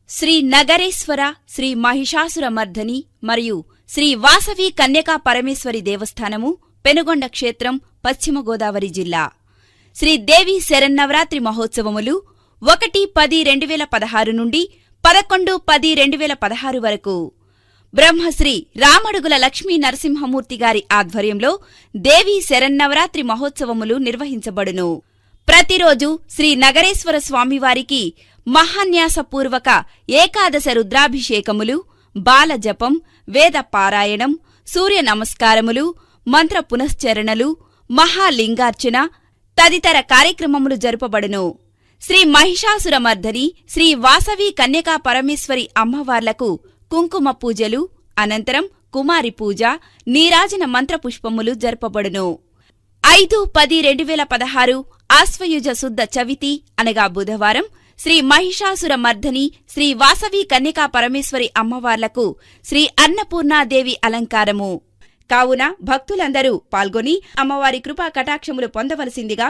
శ్రీ నగరేశ్వర, శ్రీ మహిషాసురమర్ధని మరియు శ్రీ వాసవి కన్యకా పరమేశ్వరి దేవస్థానము, పెనుగొండ క్షేత్రం, పశ్చిమ గోదావరి జిల్లా. శ్రీ దేవి శరన్నవరాత్రి మహోత్సవములు 1-10-2016 నుండి 11-10-2016 వరకు బ్రహ్మశ్రీ రామడుగుల లక్ష్మీ నరసింహమూర్తి గారి ఆధ్వర్యంలో దేవీ శరన్నవరాత్రి మహోత్సవములు నిర్వహించబడును. ప్రతిరోజు శ్రీ నగరేశ్వర స్వామివారికి మహాన్యాసపూర్వక ఏకాదశ రుద్రాభిషేకములు, బాలజపం, వేద పారాయణం, సూర్య నమస్కారములు, మంత్ర పునశ్చరణలు, మహాలింగార్చన తదితర కార్యక్రమములు జరుపబడును. శ్రీ మహిషాసురమర్ధని, శ్రీ వాసవి కన్యకా పరమేశ్వరి అమ్మవార్లకు కుంకుమ పూజలు, అనంతరం కుమారి పూజ, నీరాజన మంత్రపుష్పములు జరుపబడును. 5-10-2016 ఆశ్వయుజ శుద్ధ చవితి అనగా బుధవారం శ్రీ మహిషాసురమర్ధని, శ్రీ వాసవి కన్యకా పరమేశ్వరి అమ్మవార్లకు శ్రీ అన్నపూర్ణాదేవి అలంకారము. కావున భక్తులందరూ పాల్గొని అమ్మవారి కృపా కటాక్షములు పొందవలసిందిగా